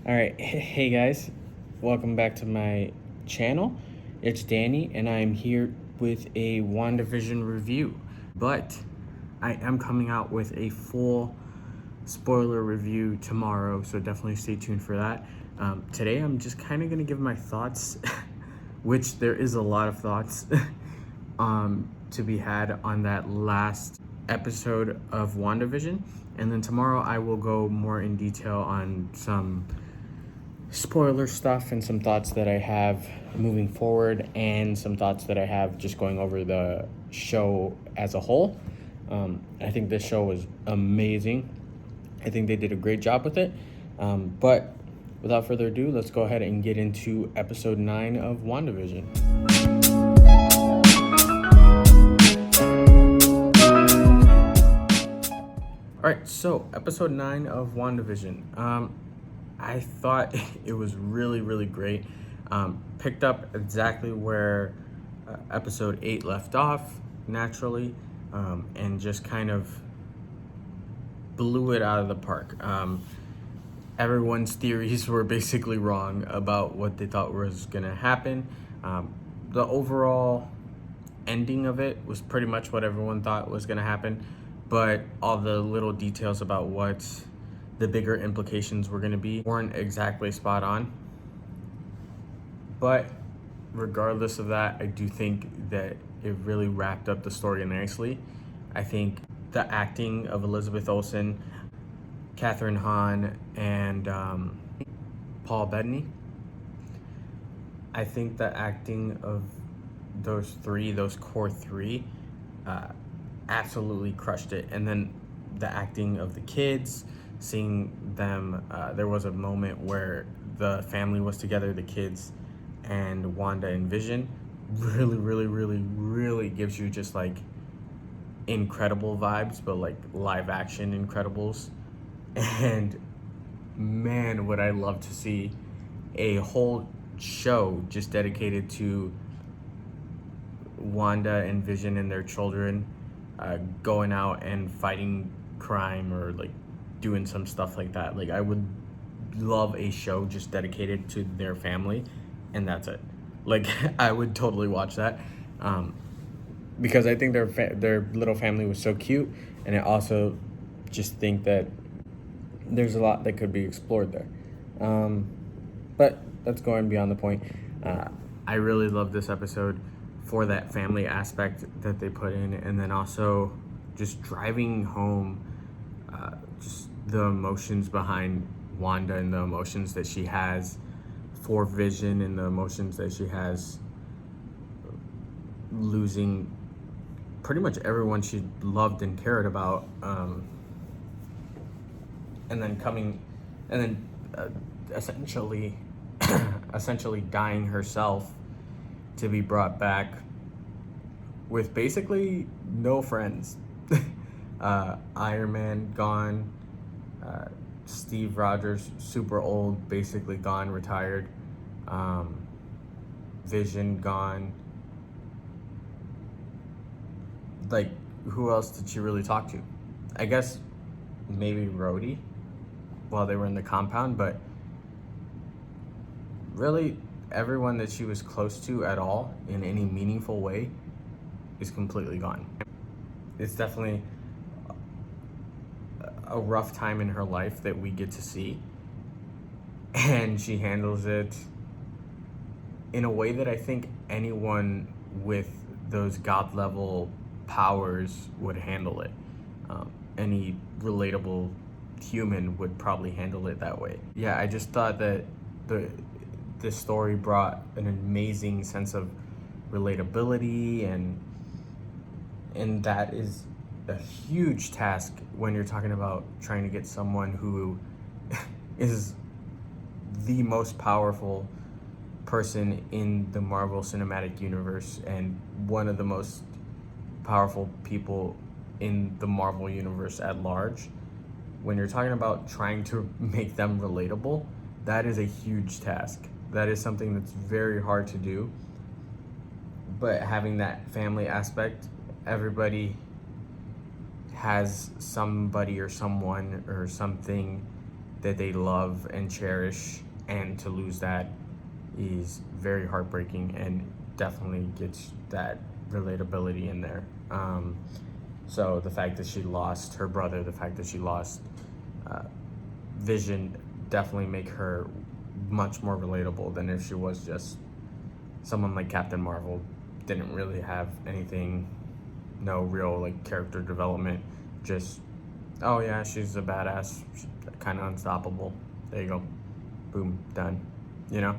All right, hey guys, welcome back to my channel. It's Danny, and I'm here with a WandaVision review. But I am coming out with a full spoiler review tomorrow, so definitely stay tuned for that. Today, I'm just kind of gonna give my thoughts, which there is a lot of thoughts to be had on that last episode of WandaVision, and then tomorrow I will go more in detail on some spoiler stuff and some thoughts that I have moving forward, and some thoughts that I have just going over the show as a whole. I think this show was amazing. I think they did a great job with it. But without further ado, let's go ahead and get into episode 9 of WandaVision. All right, so episode 9 of WandaVision. I thought it was really great. Picked up exactly where episode 8 left off, naturally, and just kind of blew it out of the park. Everyone's theories were basically wrong about what they thought was going to happen. The overall ending of it was pretty much what everyone thought was going to happen, but all the little details about what the bigger implications were going to be weren't exactly spot on. But regardless of that, I do think that it really wrapped up the story nicely. I think the acting of Elizabeth Olsen, Catherine Hahn, and Paul Bettany, I think the acting of those core three, absolutely crushed it. And then the acting of the kids, seeing them, there was a moment where the family was together, the kids and Wanda and Vision, really gives you just like incredible vibes, but like live action Incredibles. And man, would I love to see a whole show just dedicated to Wanda and Vision and their children going out and fighting crime, or like doing some stuff like that. Like, I would love a show just dedicated to their family, and that's it. Like, I would totally watch that, because I think their little family was so cute, and I also just think that there's a lot that could be explored there. But that's going beyond the point. I really love this episode for that family aspect that they put in, and then also just driving home just the emotions behind Wanda, and the emotions that she has for Vision, and the emotions that she has losing pretty much everyone she loved and cared about, and then essentially essentially dying herself to be brought back with basically no friends. Iron Man gone, Steve Rogers super old, basically gone, retired, Vision gone. Like, who else did she really talk to? I guess maybe Rhodey while they were in the compound, but really everyone that she was close to at all in any meaningful way is completely gone. It's definitely a rough time in her life that we get to see, and she handles it in a way that I think anyone with those god level powers would handle it. Any relatable human would probably handle it that way. Yeah, I just thought that this story brought an amazing sense of relatability, and that is a huge task when you're talking about trying to get someone who is the most powerful person in the Marvel Cinematic Universe, and one of the most powerful people in the Marvel Universe at large. When you're talking about trying to make them relatable, that is a huge task. That is something that's very hard to do. But having that family aspect, everybody has somebody or someone or something that they love and cherish, and to lose that is very heartbreaking and definitely gets that relatability in there. So the fact that she lost her brother, the fact that she lost Vision, definitely make her much more relatable than if she was just someone like Captain Marvel. Didn't really have anything, no real like character development. Just, oh yeah, she's a badass, kind of unstoppable. There you go, boom, done. You know.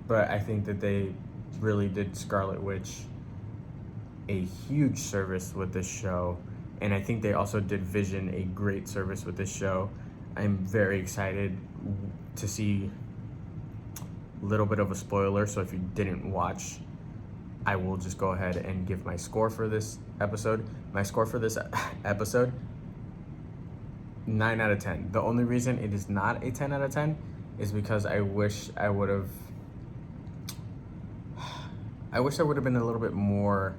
But I think that they really did Scarlet Witch a huge service with this show, and I think they also did Vision a great service with this show. I'm very excited to see a little bit of a spoiler, so if you didn't watch, I will just go ahead and give my score for this episode. My score for this episode, 9 out of 10. The only reason it is not a 10 out of 10 is because I wish I would have been a little bit more,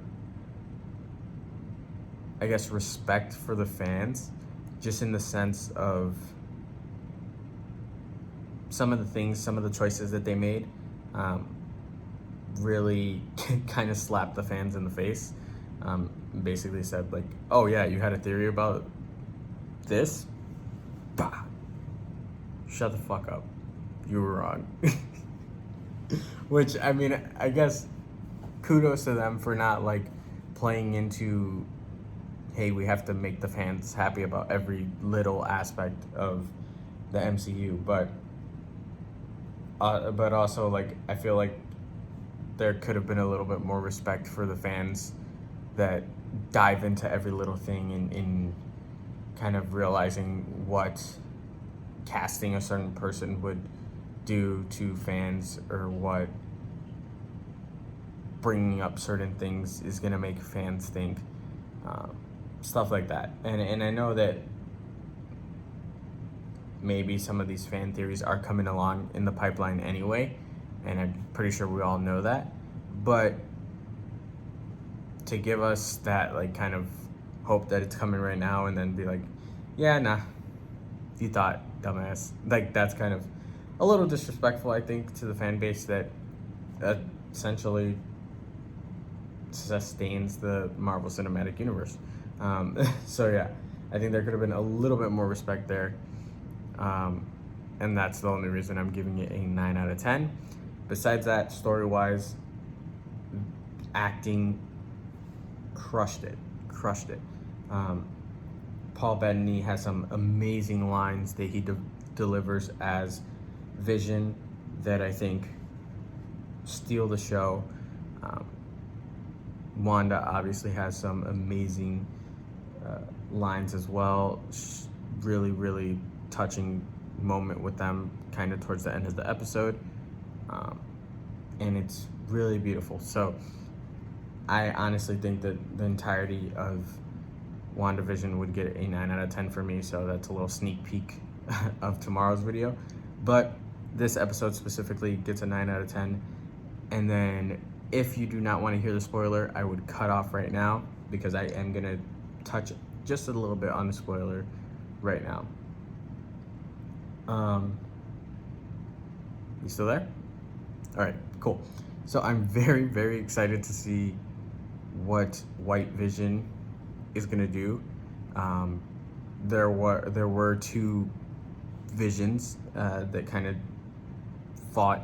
I guess, respect for the fans, just in the sense of some of the things, some of the choices that they made really kind of slapped the fans in the face. Basically said like, oh yeah, you had a theory about this? Bah. Shut the fuck up. You were wrong. Which, I mean, I guess kudos to them for not like playing into, hey, we have to make the fans happy about every little aspect of the MCU, but also like I feel like there could have been a little bit more respect for the fans that dive into every little thing in kind of realizing what casting a certain person would do to fans, or what bringing up certain things is going to make fans think, stuff like that. And I know that maybe some of these fan theories are coming along in the pipeline anyway, and I'm pretty sure we all know that, but to give us that like kind of hope that it's coming right now and then be like, yeah, nah, you thought, dumbass, like that's kind of a little disrespectful, I think, to the fan base that essentially sustains the Marvel Cinematic Universe. So yeah, I think there could have been a little bit more respect there. And that's the only reason I'm giving it a 9 out of 10. Besides that, story-wise, acting, crushed it. Paul Bettany has some amazing lines that he delivers as Vision that I think steal the show. Wanda obviously has some amazing lines as well. Really, really touching moment with them kind of towards the end of the episode. And it's really beautiful. So I honestly think that the entirety of WandaVision would get a 9 out of 10 for me, so that's a little sneak peek of tomorrow's video. But this episode specifically gets a 9 out of 10. And then if you do not want to hear the spoiler, I would cut off right now, because I am going to touch just a little bit on the spoiler right now. You still there? All right, cool. So I'm very, very excited to see what White Vision is gonna do. There were two visions that kind of fought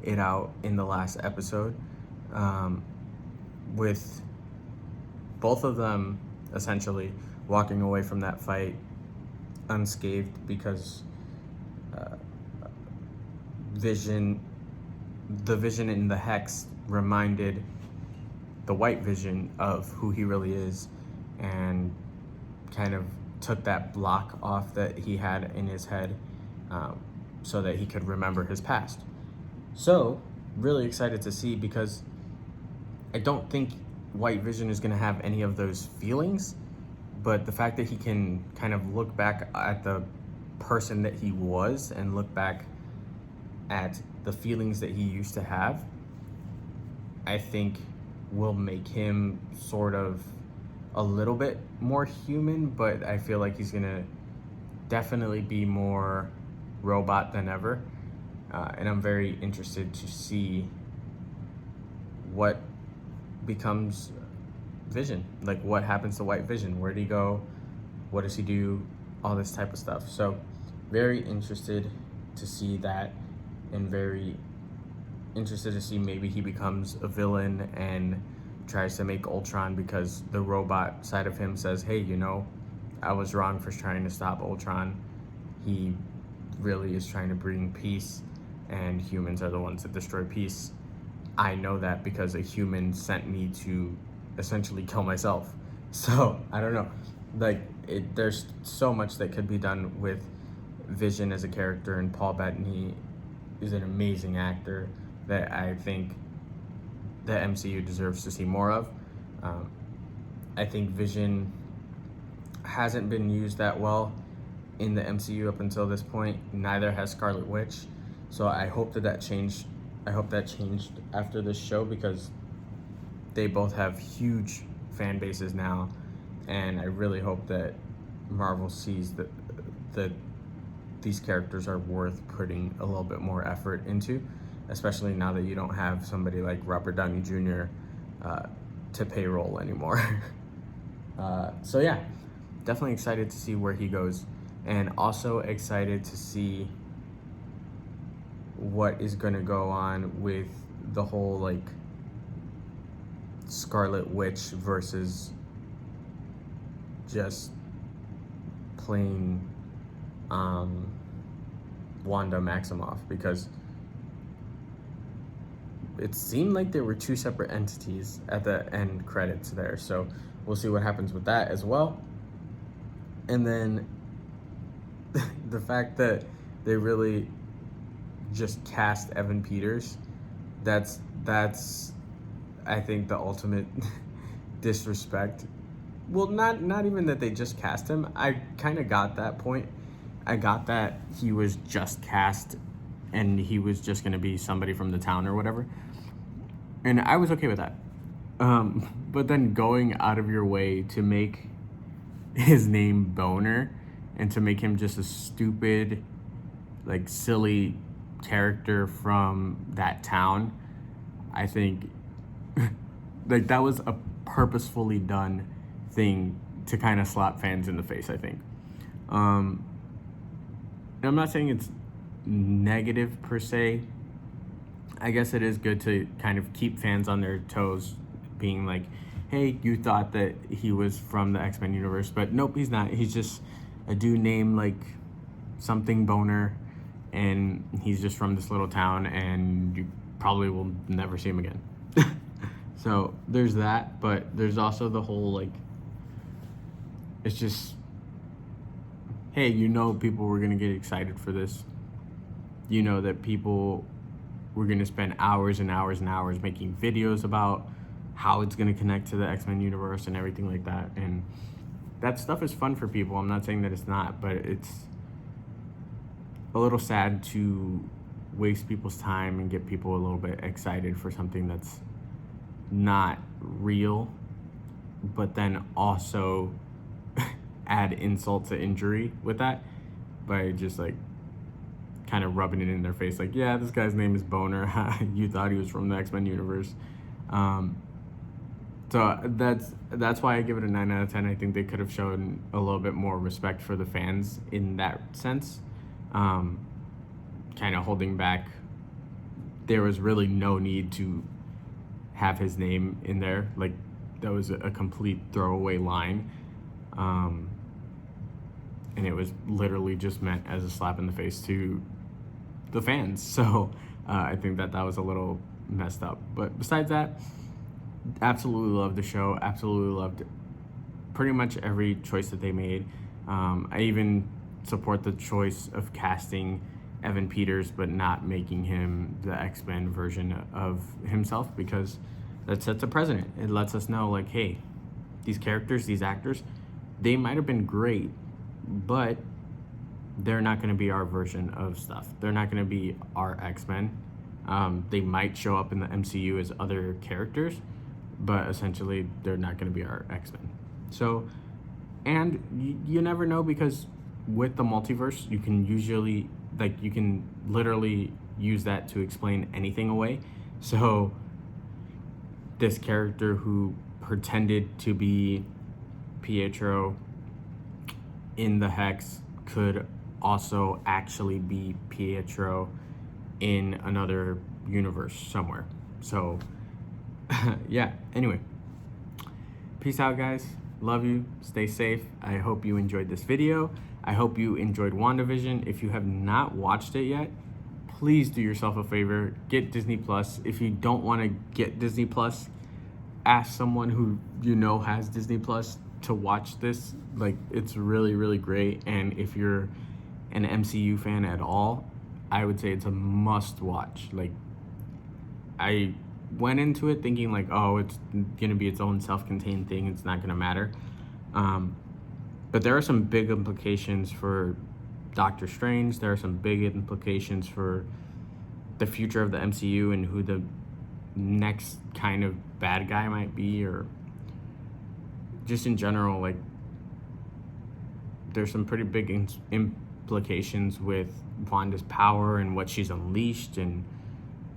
it out in the last episode, with both of them essentially walking away from that fight unscathed, because the Vision in the Hex reminded the White Vision of who he really is, and kind of took that block off that he had in his head, so that he could remember his past. So, really excited to see, because I don't think White Vision is going to have any of those feelings, but the fact that he can kind of look back at the person that he was and look back at the feelings that he used to have, I think will make him sort of a little bit more human, but I feel like he's gonna definitely be more robot than ever. And I'm very interested to see what becomes Vision. Like, what happens to White Vision? Where did he go? What does he do? All this type of stuff. So, very interested to see that, and very interested to see maybe he becomes a villain and tries to make Ultron, because the robot side of him says, hey, I was wrong for trying to stop Ultron. He really is trying to bring peace, and humans are the ones that destroy peace. I know that because a human sent me to essentially kill myself. So I don't know, like, there's so much that could be done with Vision as a character, and Paul Bettany is an amazing actor that I think the MCU deserves to see more of. I think Vision hasn't been used that well in the MCU up until this point. Neither has Scarlet Witch. So I hope that changed. I hope that changed after this show, because they both have huge fan bases now, and I really hope that Marvel sees that these characters are worth putting a little bit more effort into, especially now that you don't have somebody like Robert Downey Jr. To payroll anymore. So yeah, definitely excited to see where he goes, and also excited to see what is going to go on with the whole, like, Scarlet Witch versus just plain Wanda Maximoff, because it seemed like there were two separate entities at the end credits there. So we'll see what happens with that as well. And then the fact that they really just cast Evan Peters, that's I think the ultimate disrespect. Well, not even that they just cast him. I kind of got that point. I got that he was just cast and he was just going to be somebody from the town or whatever. And I was okay with that. But then going out of your way to make his name Boner, and to make him just a stupid, like, silly character from that town, I think like that was a purposefully done thing to kind of slap fans in the face, I think. And I'm not saying it's negative per se. I guess it is good to kind of keep fans on their toes, being like, hey, you thought that he was from the X-Men universe, but nope, he's not. He's just a dude named, like, something Boner, and he's just from this little town, and you probably will never see him again. So there's that, but there's also the whole, like, it's just, hey, people were gonna get excited for this. That people were gonna spend hours and hours and hours making videos about how it's gonna connect to the X-Men universe and everything like that. And that stuff is fun for people. I'm not saying that it's not, but it's a little sad to waste people's time and get people a little bit excited for something that's not real, but then also add insult to injury with that by just, like, kind of rubbing it in their face, like, yeah, this guy's name is Boner. You thought he was from the X-Men universe. So that's why I give it a 9 out of 10. I think they could have shown a little bit more respect for the fans in that sense. Kind of holding back. There was really no need to have his name in there. Like, that was a complete throwaway line. And it was literally just meant as a slap in the face to the fans. So I think that was a little messed up. But besides that, absolutely loved the show. Absolutely loved pretty much every choice that they made. I even support the choice of casting Evan Peters but not making him the X-Men version of himself, because that sets a precedent. It lets us know, like, hey, these characters, these actors, they might have been great, but they're not going to be our version of stuff. They're not going to be our X-Men. They might show up in the MCU as other characters, but essentially they're not going to be our X-Men. So, and you never know, because with the multiverse, you can usually, like, you can literally use that to explain anything away. So this character who pretended to be Pietro in the Hex could also actually be Pietro in another universe somewhere. So yeah, anyway, peace out, guys. Love you. Stay safe. I hope you enjoyed this video. I hope you enjoyed WandaVision. If you have not watched it yet, please do yourself a favor, get Disney Plus. If you don't want to get Disney Plus, ask someone who you know has Disney Plus to watch this. Like, it's really, really great. And if you're an MCU fan at all, I would say it's a must watch. Like, I went into it thinking like, oh, it's gonna be its own self-contained thing, it's not gonna matter. But there are some big implications for Doctor Strange. There are some big implications for the future of the MCU and who the next kind of bad guy might be, or just in general. Like, there's some pretty big implications with Wanda's power and what she's unleashed and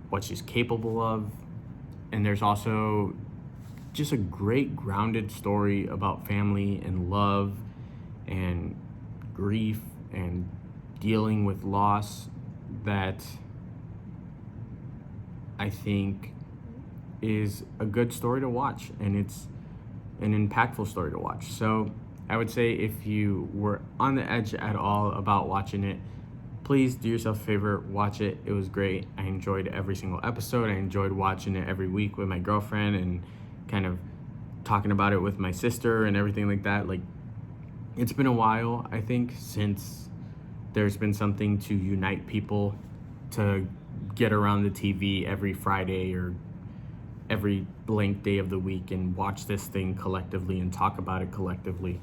what she's capable of. And there's also just a great grounded story about family and love and grief and dealing with loss that I think is a good story to watch, and it's an impactful story to watch. So I would say if you were on the edge at all about watching it, please do yourself a favor, watch it. It was great. I enjoyed every single episode. I enjoyed watching it every week with my girlfriend and kind of talking about it with my sister and everything like that. Like, it's been a while, I think, since there's been something to unite people to get around the TV every Friday or every blank day of the week and watch this thing collectively and talk about it collectively.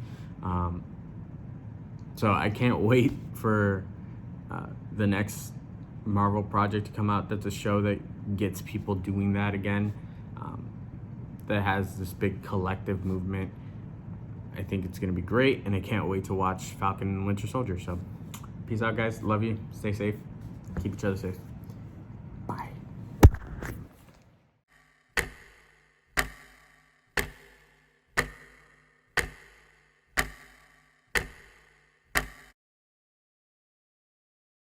So I can't wait for the next Marvel project to come out. That's a show that gets people doing that again, that has this big collective movement. I think it's going to be great, and I can't wait to watch Falcon and Winter Soldier. So peace out, guys. Love you. Stay safe. Keep each other safe.